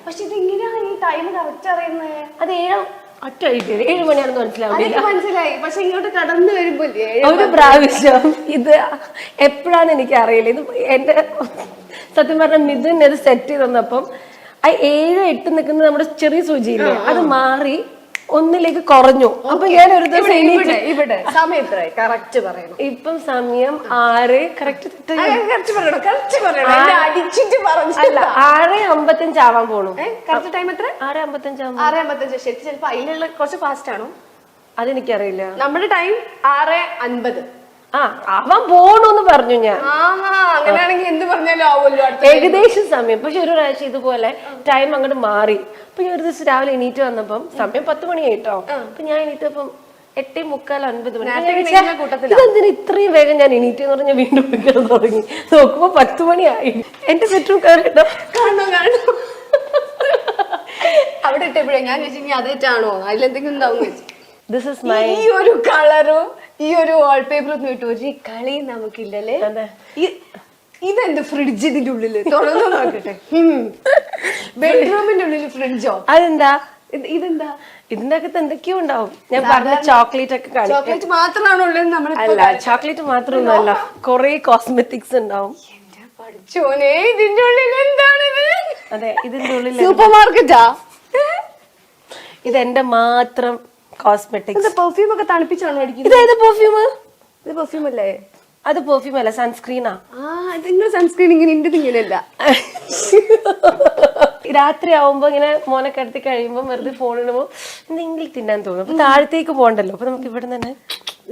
പക്ഷെ ഇത് എങ്ങനെയാണ് ഈ ടൈം കറക്റ്റ് അറിയുന്നത്? അത് 7 മണിയാണെന്ന് മനസ്സിലാവില്ല. മനസ്സിലായി. പക്ഷെ ഇങ്ങോട്ട് കടന്നു വരുമ്പോ ഒരു പ്രാവശ്യം ഇത് എപ്പോഴാണ് എനിക്ക് അറിയില്ല. ഇത് എന്റെ സത്യം പറഞ്ഞ മിഥുൻ ഇത് സെറ്റ് ചെയ്ത് തന്നപ്പം ആ 7, 8 നിൽക്കുന്നത് നമ്മുടെ ചെറിയ സൂചിയില്ലേ, അത് മാറി 1ലേക്ക് കുറഞ്ഞു. അപ്പൊ ഞാൻ ഒരു ദിവസം ഇവിടെ സമയം എത്രയായി കറക്റ്റ് പറയണം. ഇപ്പം സമയം 6 കറക്റ്റ് അല്ല 6:55 ആവാൻ പോണു. കറക്റ്റ് ടൈം എത്ര? 6:55 ആവുമ്പോ 6:55. ശരി, ചിലപ്പോ അതിലുള്ള കുറച്ച് ഫാസ്റ്റ് ആണോ? അതെനിക്കറിയില്ല. നമ്മുടെ ടൈം 6:50. ആവാൻ പോണൂന്ന് പറഞ്ഞു ഞാൻ. അങ്ങനെയാണെങ്കിൽ എന്ത് പറഞ്ഞാലും ആവുമല്ലോ ഏകദേശം സമയം. പക്ഷെ ഒരു പ്രാവശ്യം ഇതുപോലെ ടൈം അങ്ങോട്ട് മാറി. അപ്പൊ ഞാൻ ഒരു ദിവസം രാവിലെ എണീറ്റ് വന്നപ്പം സമയം 10 മണിയായിട്ടോ. അപ്പൊ ഞാൻ എണീറ്റപ്പം 8:45, 9 മണി. ഇതെന്തിനാ ഇത്രയും വേഗം ഞാൻ എണീറ്റ് എന്ന് പറഞ്ഞാൽ വീണ്ടും വിൽക്കാൻ തുടങ്ങി. നോക്കുമ്പോ 10 മണിയായി. എന്റെ ബെഡ്റൂം കയറിട്ടോ കാണു അവിടെ ഇട്ടപ്പോഴേ ഞാൻ ചോദിച്ചു അതേറ്റാണോ അതിലെന്തെങ്കിലും ഉണ്ടാവും വെച്ചു. ദിസ് ഇസ് മൈ ഈ ഒരു കളറും ഈ ഒരു വാൾപേപ്പറും ഇട്ട് ഒരു കളി നമുക്കില്ലല്ലേ. ഇതെന്ത് ഫ്രിഡ്ജ് ഇതിന്റെ ഉള്ളില് തുറന്നു നോക്കട്ടെ. ബെഡ്റൂമിന്റെ ഉള്ളില് ഫ്രിഡ്ജോ? അതെന്താ? ഇതെന്താ? ഇതിന്റെ അകത്ത് എന്തൊക്കെയോ ഉണ്ടാവും. ഞാൻ പറഞ്ഞ ചോക്ലേറ്റ് ഒക്കെ കാണും. ചോക്ലേറ്റ് മാത്രമാണോ ഉള്ളത്? നമ്മൾ അല്ല, ചോക്ലേറ്റ് മാത്രമൊന്നുമല്ല, കൊറേ കോസ്മെറ്റിക്സ് ഉണ്ടാവും. പഠിച്ചോനെ ഇതിന്റെ ഉള്ളിൽ എന്താണിത്? അതെ, ഇതിന്റെ ഉള്ളിൽ സൂപ്പർ മാർക്കറ്റാ? ഇതെന്റെ മാത്രം കോസ്മെറ്റിക്സ്. പെർഫ്യൂം ഒക്കെ തണുപ്പിച്ചാണോ അടിക്കുന്നത്? ഇതേത് പെർഫ്യൂം? ഇത് പെർഫ്യൂം അല്ലേ? അത് പെർഫ്യൂം അല്ല, സൺസ്ക്രീനാ. നിങ്ങൾ സൺസ്ക്രീൻ ഇങ്ങനെ ഇന്റെ ഇങ്ങനെയല്ല. രാത്രി ആവുമ്പോ ഇങ്ങനെ മോനെ കിടത്തി കഴിയുമ്പോ വെറുതെ ഫോൺ ഇടുമ്പോ എന്തെങ്കിലും തിന്നാൻ തോന്നും. അപ്പൊ താഴത്തേക്ക് പോകണ്ടല്ലോ, അപ്പൊ നമുക്ക് ഇവിടെ തന്നെ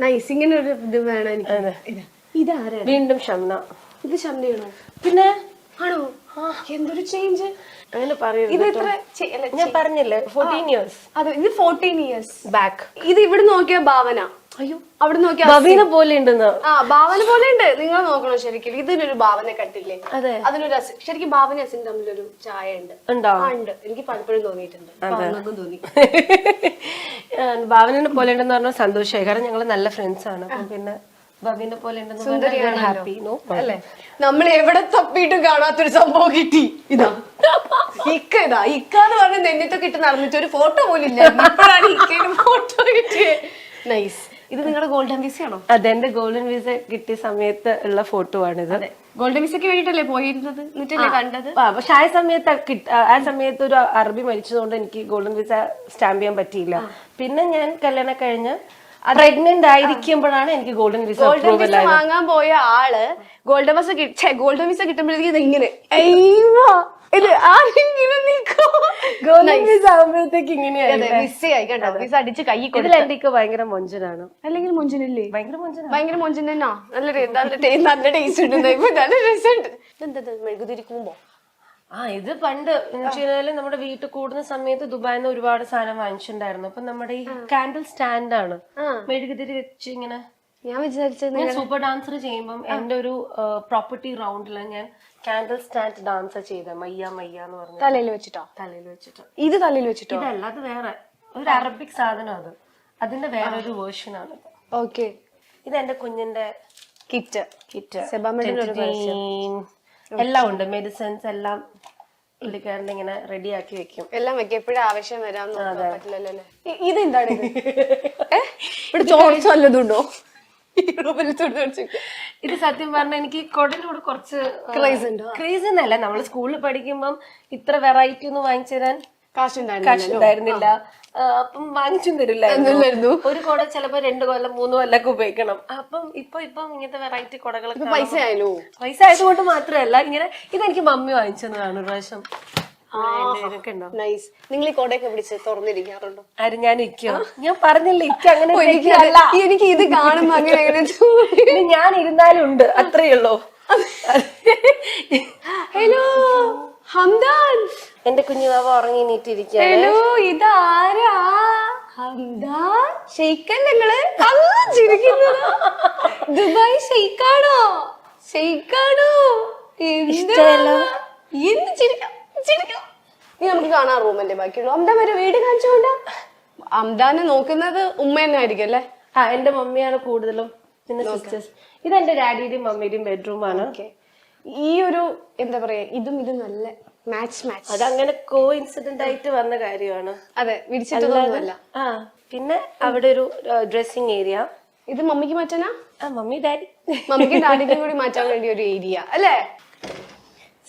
നൈസ് ഇങ്ങനെ ഒരു ഇത് വേണം എനിക്ക്. ഇതാരാ? വീണ്ടും ഷംന. ഇത് ഷംനയാണോ? പിന്നെ ആണോ? എന്തൊരു ചേഞ്ച് അങ്ങനെ പറയരുത്. ഇത് എത്ര? ഞാൻ പറഞ്ഞില്ലേ 14 years. അതെ, ഇത് 14 years ബാക്ക്. ഇത് ഇവിടെ നോക്കിയ ഭാവന. അയ്യോ, അവിടെ നോക്കിയ ഭവീന പോലെ ഉണ്ടെന്ന്. ഭാവന പോലെ ഉണ്ട്. നിങ്ങൾ നോക്കണോ ശരിക്കും? ഇതിനൊരു ഭാവന കട്ടില്ലേ? അതെ, അതിനൊരു ശരിക്കും ഭാവന അസിൻ തമ്മിലൊരു ചായ ഉണ്ട്. ഉണ്ട്, എനിക്ക് പലപ്പോഴും തോന്നിയിട്ടുണ്ട്. തോന്നി. ഭാവനെ പോലെ ഉണ്ടെന്ന് പറഞ്ഞാൽ സന്തോഷമായി. കാരണം ഞങ്ങള് നല്ല ഫ്രണ്ട്സ് ആണ്. അപ്പം പിന്നെ ഭവീനെ പോലെ ഉണ്ടെന്ന് ഹാപ്പി. അല്ലേ? നമ്മൾ എവിടെ തപ്പിയിട്ടും കാണാത്തൊരു സംഭവം കിട്ടി. ഇതാ ഇക്കാന്ന് പറഞ്ഞ നെഞ്ഞത്തൊക്കെ ഇട്ട് നടന്നിട്ട് ഒരു ഫോട്ടോ പോലും ഇല്ല. ഇപ്പോഴാണ് ഇക്കയുടെ ഫോട്ടോ കിട്ടിയത്. നൈസ്. ഇത് നിങ്ങളുടെ ഗോൾഡൻ വിസ ആണോ? അതെ, എന്റെ ഗോൾഡൻ വിസ കിട്ടിയ സമയത്ത് ഉള്ള ഫോട്ടോ ആണിത്. ഗോൾഡൻ വിസയ്ക്ക് വേണ്ടിട്ടല്ലേ പോയിരുന്നത്? എന്നിട്ടല്ലേ കണ്ടത്? പക്ഷെ ആ സമയത്ത് ഒരു അറബി മരിച്ചതുകൊണ്ട് എനിക്ക് ഗോൾഡൻ വിസ സ്റ്റാമ്പ് ചെയ്യാൻ പറ്റിയില്ല. പിന്നെ ഞാൻ കല്യാണം കഴിഞ്ഞ് പ്രഗ്നന്റ് ആയിരിക്കുമ്പോഴാണ് എനിക്ക് ഗോൾഡൻ വിസ വാങ്ങാൻ പോയ ആള് ഗോൾഡൻ വിസ കിട്ടുമ്പോഴേക്കും ഇത് ഇങ്ങനെ ആകുമ്പോഴത്തേക്ക് ഇങ്ങനെയായി. വിസ അടിച്ച് കൈ ഇതിൽ എന്റെ ഭയങ്കര മൊഞ്ചനാണ്. അല്ലെങ്കിൽ മൊഞ്ചനല്ലേ? ഭയങ്കര മൊഞ്ചൻ തന്നെയാ. നല്ല ടേസ്റ്റ് ഉണ്ട്. നല്ല രസമുണ്ട്. ഇതെന്താ മെഴുകുതിരിക്കുമ്പോ? ഇത് പണ്ട് നമ്മുടെ വീട്ടിൽ കൂടുന്ന സമയത്ത് ദുബായിന്ന് ഒരുപാട് സാധനം വാങ്ങിച്ചിട്ടുണ്ടായിരുന്നു. അപ്പൊ നമ്മുടെ ഈ കാൻഡിൽ സ്റ്റാൻഡ് ആണ് മെഴുകുതിരി വെച്ച് ഇങ്ങനെ. ഞാൻ വിചാരിച്ചത് ഞാൻ സൂപ്പർ ഡാൻസർ ചെയ്യുമ്പോൾ എന്റെ ഒരു പ്രോപ്പർട്ടി റൗണ്ടില് ഞാൻ കാൻഡിൽ സ്റ്റാൻഡ് ഡാൻസ് ചെയ്ത മയ്യ എന്ന് പറഞ്ഞു. തലയിൽ വെച്ചിട്ടോ? ഇത് തലയിൽ വെച്ചിട്ടോ? ഇതല്ല, അത് വേറെ ഒരു അറബിക് സാധനം. അതിന്റെ വേറൊരു വേർഷൻ ആണ്. ഓക്കെ. ഇത് എന്റെ കുഞ്ഞിന്റെ കിറ്റ്. എല്ലാം ഉണ്ട്, മെഡിസിൻസ് എല്ലാം പുള്ളിക്കാരൻ ഇങ്ങനെ റെഡി ആക്കി വെക്കും. എല്ലാം വെക്കും, എപ്പോഴും ആവശ്യം വരാൻ പറ്റില്ലല്ലോ. ഇതെന്താണ്? ഇവിടെ ചോർച്ച വല്ലതുണ്ടോ? ഇത് സത്യം പറഞ്ഞാൽ എനിക്ക് കൊടനോട് കുറച്ച് ക്രേസ് എന്നല്ല. നമ്മള് സ്കൂളിൽ പഠിക്കുമ്പം ഇത്ര വെറൈറ്റി ഒന്നും വാങ്ങിച്ചു തരാൻ കാശുണ്ടായിരുന്നില്ല. അപ്പം വാങ്ങിച്ചും തരില്ലായിരുന്നു. ഒരു കുട ചിലപ്പോ 2 കൊല്ലം 3 കൊല്ലൊക്കെ ഉപയോഗിക്കണം. അപ്പം ഇപ്പൊ ഇങ്ങനത്തെ വെറൈറ്റി കുടകളൊക്കെ പൈസ ആയതുകൊണ്ട് മാത്രമല്ല, ഇങ്ങനെ ഇതെനിക്ക് മമ്മി വാങ്ങിച്ചതാണ് ഒരു പ്രാവശ്യം. നിങ്ങൾ ഈ കൊടയൊക്കെ പിടിച്ച് തുറന്നിരിക്കാറുണ്ടോ? ആര്? ഞാൻ ഇരിക്കോ? ഞാൻ പറഞ്ഞില്ല ഇക്ക അങ്ങനെ. എനിക്ക് ഇത് കാണുമ്പോ അങ്ങനെ ഞാൻ ഇരുന്നാലും ഉണ്ട്, അത്രേ ഉള്ളൂ. ഹലോ ഹംദാൻ, എന്റെ കുഞ്ഞുവാവ ഉറങ്ങി നീറ്റിരിക്കുക. ഹലോ, ഇതാരാ? ഹംദാൻ ഷെയ്ക്കല്ലേ നിങ്ങള്? ദുബായ് ഷെയ്ക്കാണോ? ഇഷ്ടമല്ല. എന്ത് ചിരിക്കാം ചിരിക്കാം. നീ നമുക്ക് കാണാൻ റൂമിന്റെ ബാക്കിയുള്ളൂ. അംദാൻ വരെ വീട് കാണിച്ചുകൊണ്ടാ. അംദാനെ നോക്കുന്നത് ഉമ്മ തന്നെ ആയിരിക്കും അല്ലേ? എന്റെ മമ്മിയാണ് കൂടുതലും, പിന്നെ സിസ്റ്റേഴ്സ്. ഇതെന്റെ ഡാഡിയുടെയും മമ്മിയുടെയും ബെഡ്റൂമാണ്. ഓക്കെ. ഈ ഒരു എന്താ പറയാ, ഇതും നല്ല മാച്ച്. അതങ്ങനെ കോ ഇൻസിഡന്റ് ആയിട്ട് വന്ന കാര്യമാണ്. അതെ, വിരിച്ചിട്ടൊന്നുമല്ല. പിന്നെ അവിടെ ഒരു ഡ്രസ്സിംഗ് ഏരിയ. ഇത് മമ്മിക്ക് മാറ്റാനാ? മമ്മി ഡാഡി, മമ്മിക്ക് ഡാഡിക്കും കൂടി മാറ്റാൻ വേണ്ടി ഒരു ഏരിയ അല്ലേ?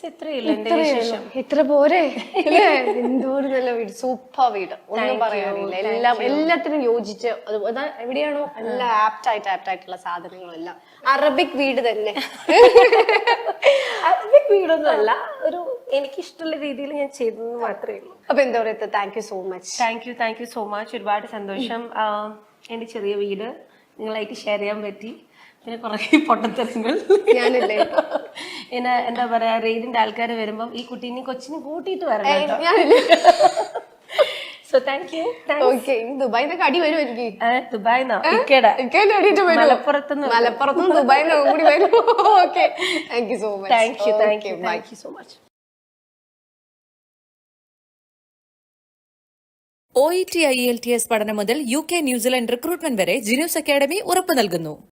ഇത്രയില്ല എന്റെ വിശേഷം. ഇത്ര പോരെ അല്ലേ? എന്തോ ഒരു നല്ല വീട്, സൂപ്പർ വീട്, ഒന്നും പറയാനില്ല. എല്ലാത്തിനും യോജിച്ച്, അത് എവിടെയാണോ എല്ലാം ആപ്റ്റായിട്ടുള്ള സാധനങ്ങളെല്ലാം. അറബിക് വീട് തന്നെ. അറബിക് വീടൊന്നും അല്ല, ഒരു എനിക്കിഷ്ടമുള്ള രീതിയിൽ ഞാൻ ചെയ്തതെന്ന് മാത്രമേ ഉള്ളൂ. അപ്പൊ എന്താ പറയുക, thank you so much. Thank you so much. ഒരുപാട് സന്തോഷം. എന്റെ ചെറിയ വീട് നിങ്ങളായിട്ട് ഷെയർ ചെയ്യാൻ പറ്റി. പിന്നെ കുറെ പൊട്ടത്തെറിങ്ങൾ ഞാനില്ലേ, പിന്നെ എന്താ പറയാ, റെയ്ഡിന്റെ ആൾക്കാർ വരുമ്പം ഈ കുട്ടീനെ കൊച്ചിനെ കൂട്ടിയിട്ട് വരണം. ഞാനില്ലേ. So thank you. ഓക്കെ. ദുബായിന്നൊക്കെ അടി വരും എനിക്ക്. ദുബായിന്നോ? മലപ്പുറത്തും ദുബായിന്നോ കൂടി വരും. Okay, thank you so much. Thank you so much. OET IELTS പഠനം മുതൽ UK ന്യൂസിലൻഡ് റിക്രൂട്ട്മെന്റ് വരെ ജിനൂസ് അക്കാഡമി ഉറപ്പു നൽകുന്നു.